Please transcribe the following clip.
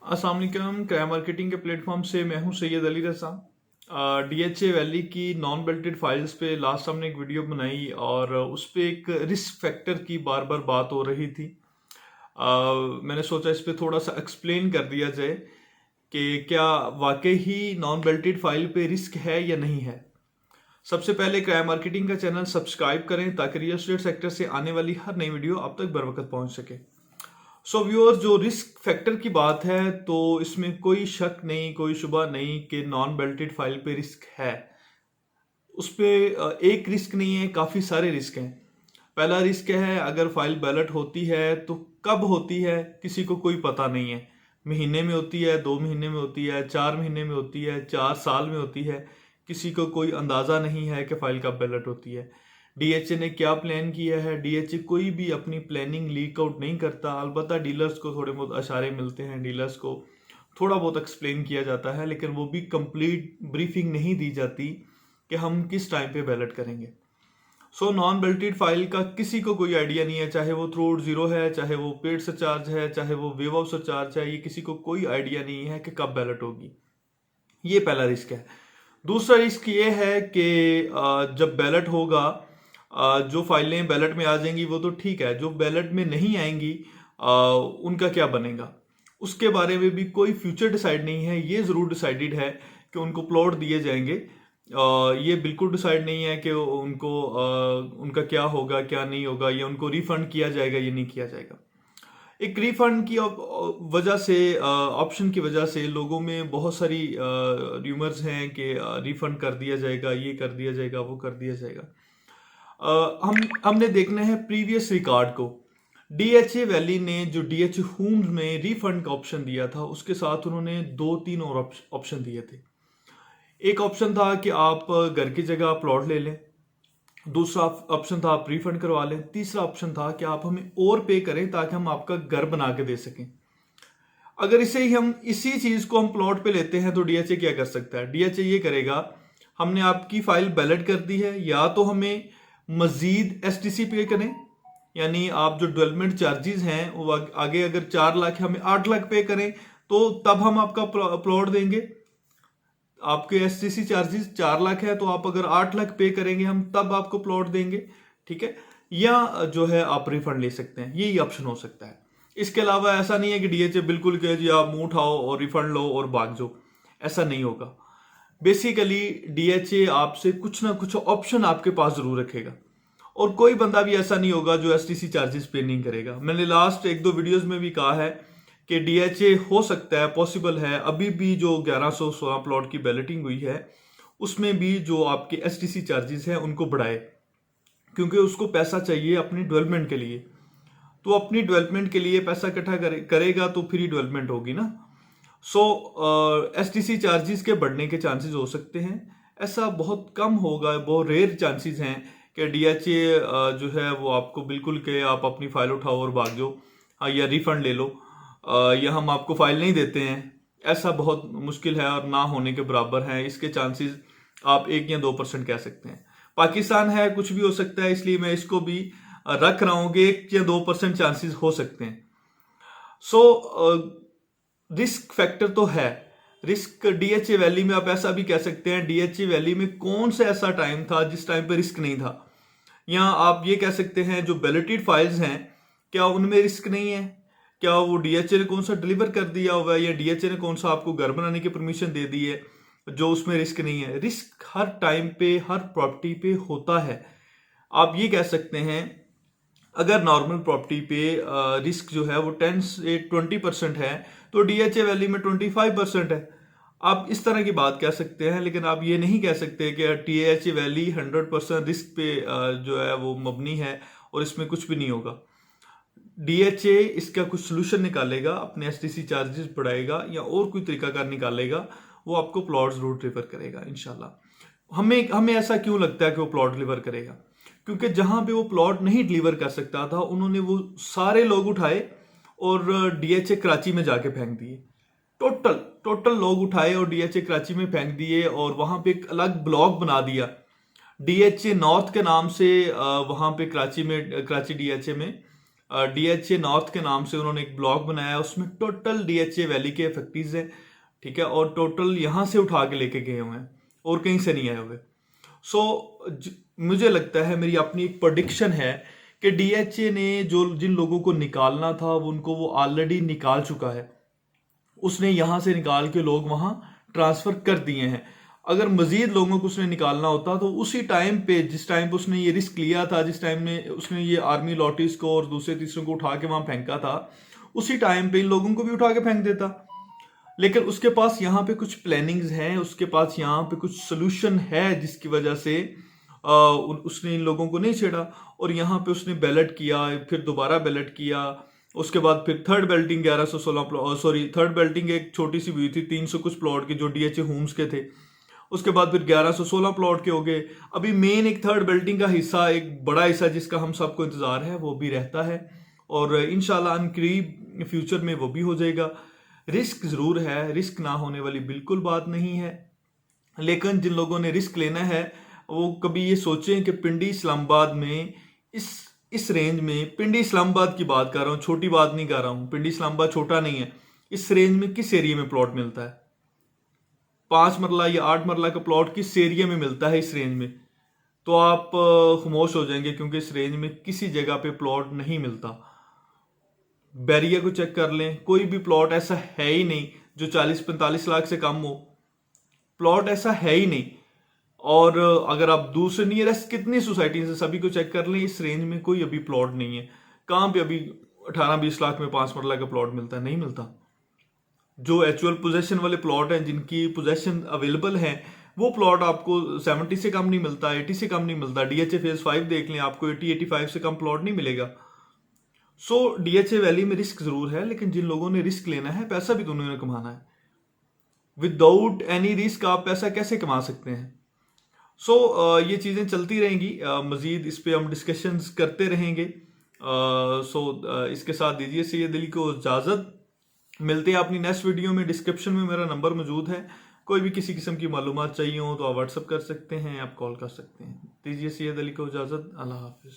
अस्सलाम वालेकुम। क्रय मार्केटिंग के प्लेटफॉर्म से मैं हूं सैयद अली रज़ा। डीएचए वैली की नॉन बेल्टेड फाइल्स पे लास्ट हमने एक वीडियो बनाई और उस पे एक रिस्क फैक्टर की बार बार बात हो रही थी। मैंने सोचा इस पे थोड़ा सा एक्सप्लेन कर दिया जाए कि क्या वाकई ही नॉन बेल्टेड फाइल पे रिस्क है या नहीं है। सबसे पहले क्रय मार्केटिंग का चैनल सब्सक्राइब करें ताकि रियल एस्टेट सेक्टर से आने वाली हर नई वीडियो आप तक बर वक्त पहुंच सके। सो व्यूअर, जो रिस्क फैक्टर की बात है तो इसमें कोई शक नहीं, कोई शुबा नहीं कि नॉन बेल्टेड फाइल पे रिस्क है। उस पे एक रिस्क नहीं है, काफी सारे रिस्क हैं। पहला रिस्क है, अगर फाइल बैलेट होती है तो कब होती है किसी को कोई पता नहीं है। महीने में होती है, 2 महीने में होती है, 4 महीने में होती है, 4 साल में होती है, किसी को कोई अंदाजा नहीं है कि फाइल कब बैलेट होती है। डीएचए ने क्या प्लान किया है, डीएचए कोई भी अपनी प्लानिंग लीक आउट नहीं करता। अलबत्ता डीलर्स को थोड़े बहुत इशारे मिलते हैं, डीलर्स को थोड़ा बहुत एक्सप्लेन किया जाता है, लेकिन वो भी कंप्लीट ब्रीफिंग नहीं दी जाती कि हम किस टाइम पे बैलेट करेंगे। सो नॉन बेल्टेड फाइल का किसी को कोई आइडिया नहीं है, चाहे वो थ्रू जीरो है, चाहे वो पेड सरचार्ज है, चाहे वो वेव ऑफ सरचार्ज है, ये किसी को कोई आइडिया नहीं है कि कब बैलेट होगी। ये पहला रिस्क है। दूसरा रिस्क ये है कि जब बैलेट होगा, जो फाइलें बैलेट में आ जाएंगी वो तो ठीक है, जो बैलेट में नहीं आएंगी उनका क्या बनेगा, उसके बारे में भी कोई फ्यूचर डिसाइड नहीं है। ये जरूर डिसाइडेड है कि उनको प्लॉट दिए जाएंगे। ये बिल्कुल डिसाइड नहीं है कि उनको उनका क्या होगा क्या नहीं होगा, या उनको रिफंड किया जाएगा या नहीं किया जाएगा। एक रिफंड की वजह से, ऑप्शन की वजह से लोगों में बहुत सारी र्यूमर्स हैं कि रिफंड कर दिया जाएगा, ये कर दिया जाएगा, वो कर दिया जाएगा। हमने देखना है प्रीवियस रिकॉर्ड को। डीएचए वैली ने जो डीएचए होम्स में रिफंड का ऑप्शन दिया था, उसके साथ उन्होंने 2-3 और ऑप्शन दिए थे। एक ऑप्शन था कि आप घर की जगह प्लॉट ले लें, दूसरा ऑप्शन था आप रिफंड करवा लें, तीसरा ऑप्शन था कि आप हमें और पे करें ताकि हम आपका घर बना के दे सकें। अगर इसी चीज को हम प्लॉट पे लेते हैं तो डीएचए क्या कर सकता है? डीएचए ये करेगा, हमने आपकी फाइल बैलेट कर दी है, या तो हमें मजीद एसटीसी पे करें, यानी आप जो डेवलपमेंट चार्जेस हैं वो आगे अगर 4 लाख हमें 8 लाख पे करें तो तब हम आपका प्लॉट देंगे। आपके एसटीसी चार्जेस 4 लाख है तो आप अगर 8 लाख पे करेंगे हम तब आपको प्लॉट देंगे, ठीक है। या जो है आप रिफंड ले सकते हैं, यही ऑप्शन हो सकता है। इसके अलावा ऐसा नहीं है कि डीएचए बिल्कुल कहे जी आप मुंह उठाओ और रिफंड लो और भाग जाओ, ऐसा नहीं होगा। बेसिकली डीएचए आपसे कुछ ना कुछ ऑप्शन आपके पास जरूर रखेगा, और कोई बंदा भी ऐसा नहीं होगा जो एसटीसी चार्जेस पे नहीं करेगा। मैंने लास्ट 1-2 वीडियोस में भी कहा है कि डीएचए हो सकता है, पॉसिबल है, अभी भी जो 1116 प्लॉट की बैलेटिंग हुई है उसमें भी जो आपके एसटीसी चार्जेस हैं उनको बढ़ाए, क्योंकि उसको पैसा चाहिए अपनी डेवलपमेंट के लिए। तो अपनी डेवलपमेंट के लिए पैसा इकट्ठा करेगा तो फिर ही डेवलपमेंट होगी ना। सो एसटीसी चार्जेस के बढ़ने के चांसेस हो सकते हैं, ऐसा बहुत कम होगा, बहुत रेयर चांसेस हैं कि डीएचए जो है वो आपको बिल्कुल के आप अपनी फाइल उठाओ और भाग जाओ, या रिफंड ले लो, या हम आपको फाइल नहीं देते हैं। ऐसा बहुत मुश्किल है और ना होने के बराबर है। इसके चांसेस आप 1 या 2% कह सकते हैं। पाकिस्तान है, कुछ भी हो सकता है, इसलिए मैं इसको भी रख रहा हूं कि 1 या 2% चांसेस हो सकते हैं। सो रिस्क फैक्टर तो है। रिस्क डीएचए वैली में आप ऐसा भी कह सकते हैं, डीएचए वैली में कौन सा ऐसा टाइम था जिस टाइम पे रिस्क नहीं था। या आप ये कह सकते हैं जो बैलेटेड फाइल्स हैं क्या उनमें रिस्क नहीं है? क्या वो डीएचए ने कौन सा डिलीवर कर दिया हुआ है, या डीएचए ने कौन सा आपको घर बनाने की परमिशन दे दी है जो उसमें रिस्क नहीं है? रिस्क हर टाइम पे हर प्रॉपर्टी पे होता है। आप ये कह सकते हैं अगर नॉर्मल प्रॉपर्टी पे रिस्क जो है वो 10 से 20% है तो डीएचए वैली में 25% है। आप इस तरह की बात कह सकते हैं, लेकिन आप ये नहीं कह सकते कि डीएचए वैली 100% रिस्क पे जो है वो मबनी है और इसमें कुछ भी नहीं होगा। डीएचए इसका कुछ सोल्यूशन निकालेगा, अपने एसटीसी चार्जेस बढ़ाएगा या और कोई तरीकाकार निकालेगा, वो आपको प्लॉट जरूर डिलीवर करेगा इंशाल्लाह। हमें ऐसा क्यों लगता है कि वो प्लॉट डिलीवर करेगा? क्योंकि जहां पे वो प्लॉट नहीं डिलीवर कर सकता था उन्होंने वो सारे लोग उठाए और डीएचए कराची में जाके फेंक दिए। टोटल टोटल लोग उठाए और डीएचए कराची में फेंक दिए, और वहां पे एक अलग ब्लॉक बना दिया डीएचए नॉर्थ के नाम से। वहां पे कराची डीएचए में DHA नॉर्थ के नाम से उन्होंने एक ब्लॉग बनाया है, उसमें टोटल DHA वैली के फैक्ट्रीज हैं, ठीक है, और टोटल यहाँ से उठा के लेके गए हुए हैं और कहीं से नहीं आए हुए। मुझे लगता है, मेरी अपनी एक प्रेडिक्शन है कि DHA ने जिन लोगों को निकालना था उनको वो ऑलरेडी निकाल चुका है, उसने यहाँ से निकाल के लोग वहाँ ट्रांसफर कर दिए हैं। अगर मजीद लोगों को उसने निकालना होता तो उसी टाइम पे, जिस टाइम पे उसने ये रिस्क लिया था, जिस टाइम में उसने ये आर्मी लॉटीज को और दूसरे तीसरों को उठा के वहां फेंका था, उसी टाइम पे इन लोगों को भी उठा के फेंक देता। लेकिन उसके पास यहाँ पे कुछ प्लानिंग्स हैं, उसके पास यहाँ पे कुछ सोल्यूशन है, जिसकी वजह से उसने इन लोगों को नहीं छेड़ा और यहाँ पे उसने बैलेट किया, फिर दोबारा बैलेट किया, उसके बाद फिर थर्ड बेल्टिंग 1116 थर्ड बेल्टिंग एक छोटी सी हुई थी 300 कुछ प्लॉट की जो DHA होम्स के थे, उसके बाद फिर 1116 प्लॉट के हो गए। अभी मेन एक थर्ड बेल्टिंग का हिस्सा, एक बड़ा हिस्सा जिसका हम सबको इंतजार है, वो भी रहता है और इंशाल्लाह अनकरीब फ्यूचर में वो भी हो जाएगा। रिस्क जरूर है, रिस्क ना होने वाली बिल्कुल बात नहीं है, लेकिन जिन लोगों ने रिस्क लेना है वो कभी ये सोचें कि पिंडी इस्लामाबाद में इस रेंज में, पिंडी इस्लामाबाद की बात कर रहा हूँ, छोटी बात नहीं कर रहा हूँ, पिंडी इस्लामाबाद छोटा नहीं है, इस रेंज में किस एरिया में प्लॉट मिलता है? 5 मरला या 8 मरला का प्लॉट किस एरिया में मिलता है इस रेंज में? तो आप खामोश हो जाएंगे, क्योंकि इस रेंज में किसी जगह पे प्लॉट नहीं मिलता। बैरिया को चेक कर लें, कोई भी प्लॉट ऐसा है ही नहीं जो 40-45 लाख से कम हो, प्लॉट ऐसा है ही नहीं। और अगर आप दूसरे नियरेस्ट कितनी सोसाइटी से सभी को चेक कर लें, इस रेंज में कोई अभी प्लॉट नहीं है। कहां पे अभी 18-20 लाख में 5 मरला का प्लॉट मिलता है? नहीं मिलता। जो एक्चुअल पोजेशन वाले प्लॉट हैं, जिनकी पोजेशन अवेलेबल है, वो प्लॉट आपको 70 से कम नहीं मिलता, 80 से कम नहीं मिलता। DHA फेज 5 देख लें, आपको 80-85 से कम प्लॉट नहीं मिलेगा। DHA वैली में रिस्क जरूर है, लेकिन जिन लोगों ने रिस्क लेना है, पैसा भी तो उन्होंने कमाना है। विदाउट एनी रिस्क आप पैसा कैसे कमा सकते हैं? ये चीजें चलती रहेंगी, मजीद इस पे हम डिस्कशंस करते रहेंगे। इसके साथ दीजिए सैयद अली को इजाजत। मिलते हैं अपनी नेक्स्ट वीडियो में। डिस्क्रिप्शन में मेरा नंबर मौजूद है, कोई भी किसी किस्म की मालूमात चाहिए हो तो आप व्हाट्सअप कर सकते हैं, आप कॉल कर सकते हैं। दीजिए सैयद अली को इजाजत। अल्लाह हाफिज।